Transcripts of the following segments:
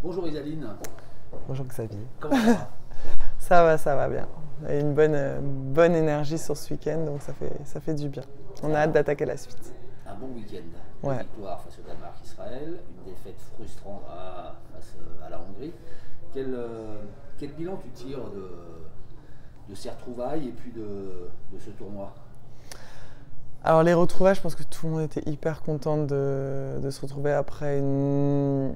Bonjour Isaline, Bonjour Xavier. comment ça va? Ça va bien. Et une bonne énergie sur ce week-end, donc ça fait du bien. On a hâte d'attaquer la suite. Un bon week-end. Deux Ouais. victoires face au Danemark-Israël, une défaite frustrante face à la Hongrie. Quel bilan tu tires de ces retrouvailles et puis de ce tournoi? Alors les retrouvailles, je pense que tout le monde était hyper content de se retrouver après une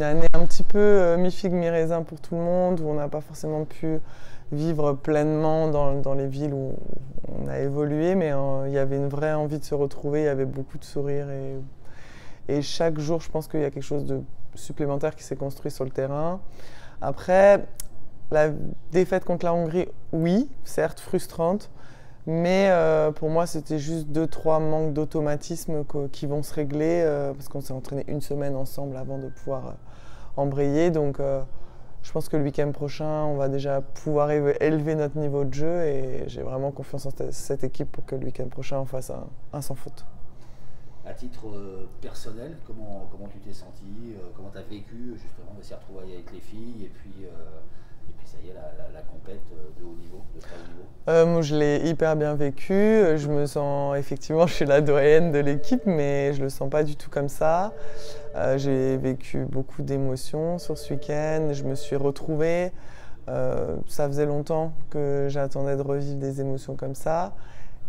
année un petit peu mi-figue, mi-raisin pour tout le monde, où on n'a pas forcément pu vivre pleinement dans les villes où on a évolué, mais il y avait une vraie envie de se retrouver, il y avait beaucoup de sourires et chaque jour, je pense qu'il y a quelque chose de supplémentaire qui s'est construit sur le terrain. Après, la défaite contre la Hongrie, oui, certes frustrante, mais pour moi, c'était juste 2-3 manques d'automatisme qui vont se régler parce qu'on s'est entraîné une semaine ensemble avant de pouvoir embrayer. Donc, je pense que le week-end prochain, on va déjà pouvoir élever notre niveau de jeu et j'ai vraiment confiance en cette équipe pour que le week-end prochain, on fasse un sans faute. À titre personnel, comment tu t'es senti, comment tu as vécu justement de ces retrouvailles avec les filles et puis ça y est, la compète de haut niveau, de très haut niveau? Moi, je l'ai hyper bien vécu. Je me sens, effectivement, je suis la doyenne de l'équipe, mais je le sens pas du tout comme ça. J'ai vécu beaucoup d'émotions sur ce week-end. Je me suis retrouvée. Ça faisait longtemps que j'attendais de revivre des émotions comme ça.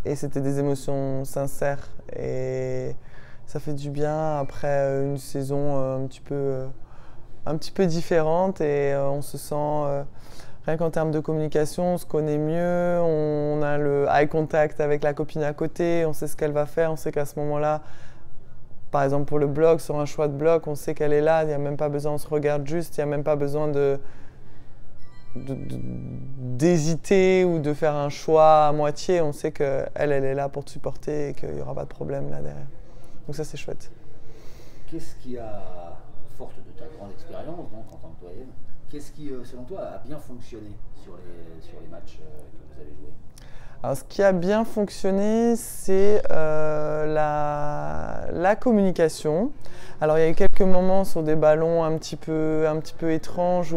Et c'était des émotions sincères. Et ça fait du bien après une saison un petit peu différente. Et on se sent. Rien qu'en termes de communication, on se connaît mieux, on a le eye contact avec la copine à côté, on sait ce qu'elle va faire, on sait qu'à ce moment-là, par exemple pour le bloc, sur un choix de bloc, on sait qu'elle est là, il n'y a même pas besoin, on se regarde juste, il n'y a même pas besoin d'hésiter ou de faire un choix à moitié, on sait qu'elle est là pour te supporter et qu'il n'y aura pas de problème là derrière. Donc ça c'est chouette. Qu'est-ce qui a, forte de ta grande expérience donc, en tant que doyenne, qu'est-ce qui, selon toi, a bien fonctionné sur les matchs que vous avez joués? Alors, ce qui a bien fonctionné, c'est la communication. Alors, il y a eu quelques moments sur des ballons un petit peu étranges.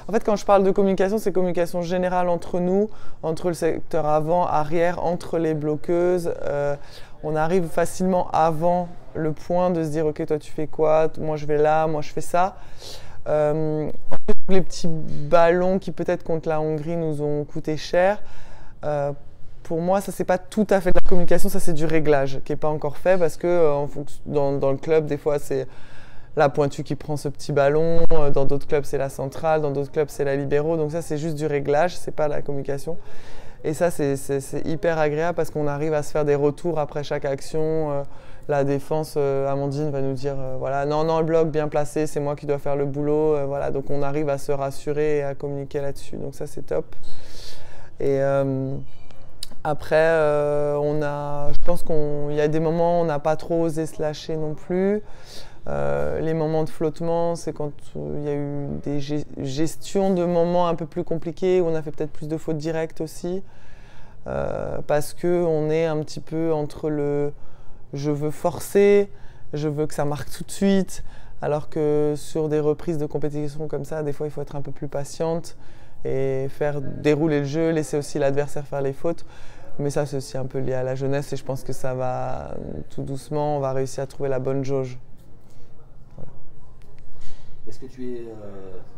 En fait, quand je parle de communication, c'est communication générale entre nous, entre le secteur avant, arrière, entre les bloqueuses. On arrive facilement avant le point de se dire « Ok, toi, tu fais quoi? Moi, je vais là, moi, je fais ça. » Les petits ballons qui peut-être contre la Hongrie nous ont coûté cher, pour moi ça c'est pas tout à fait de la communication, ça c'est du réglage qui n'est pas encore fait parce que dans le club des fois c'est la pointue qui prend ce petit ballon, dans d'autres clubs c'est la centrale, dans d'autres clubs c'est la libéro, donc ça c'est juste du réglage, c'est pas la communication. Et ça c'est hyper agréable parce qu'on arrive à se faire des retours après chaque action. La défense, Amandine va nous dire voilà, non, le bloc bien placé, c'est moi qui dois faire le boulot. Voilà, donc on arrive à se rassurer et à communiquer là-dessus. Donc ça, c'est top. Et après, je pense qu'il y a des moments où on n'a pas trop osé se lâcher non plus. Les moments de flottement, c'est quand il y a eu des gestions de moments un peu plus compliqués où on a fait peut-être plus de fautes directes aussi. Parce qu'on est un petit peu entre je veux forcer, je veux que ça marque tout de suite, alors que sur des reprises de compétition comme ça, des fois il faut être un peu plus patiente et faire dérouler le jeu, laisser aussi l'adversaire faire les fautes. Mais ça c'est aussi un peu lié à la jeunesse et je pense que ça va tout doucement, on va réussir à trouver la bonne jauge. Voilà. Est-ce que tu es,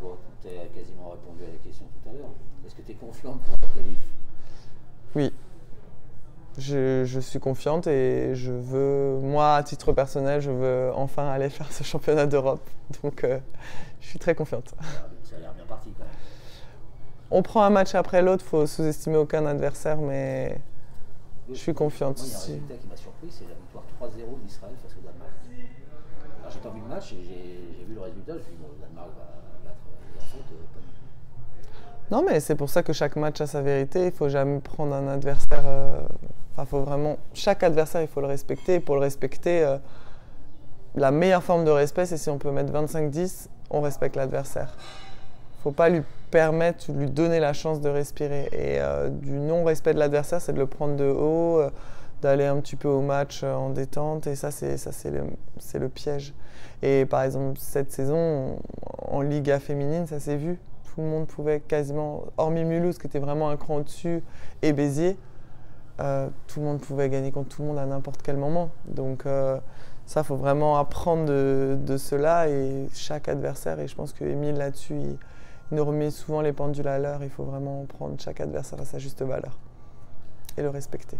bon, tu as quasiment répondu à la question tout à l'heure, est-ce que tu es confiante pour la qualif? Oui. Je suis confiante et moi à titre personnel, je veux enfin aller faire ce championnat d'Europe. Donc je suis très confiante. Ça a l'air bien parti quand même. On prend un match après l'autre, il faut sous-estimer aucun adversaire, mais je suis confiante. Moi, il y a un résultat qui m'a surpris, c'est la victoire 3-0 d'Israël face au Danemark. Alors j'ai pas vu le match et j'ai vu le résultat, je me suis dit bon, le Danemark va battre, et en fait, pas du tout. Non, mais c'est pour ça que chaque match a sa vérité. Il ne faut jamais prendre un adversaire. Faut vraiment. Chaque adversaire, il faut le respecter. Et pour le respecter, la meilleure forme de respect, c'est si on peut mettre 25-10, on respecte l'adversaire. Il ne faut pas lui permettre, lui donner la chance de respirer. Et du non-respect de l'adversaire, c'est de le prendre de haut, d'aller un petit peu au match en détente, et ça c'est le piège. Et par exemple cette saison en Liga féminine, ça s'est vu, tout le monde pouvait quasiment, hormis Mulhouse qui était vraiment un cran au-dessus, et Béziers, tout le monde pouvait gagner contre tout le monde à n'importe quel moment. Donc ça, faut vraiment apprendre de cela, et chaque adversaire, et je pense que Émile là-dessus, il nous remet souvent les pendules à l'heure. Il faut vraiment prendre chaque adversaire à sa juste valeur et le respecter.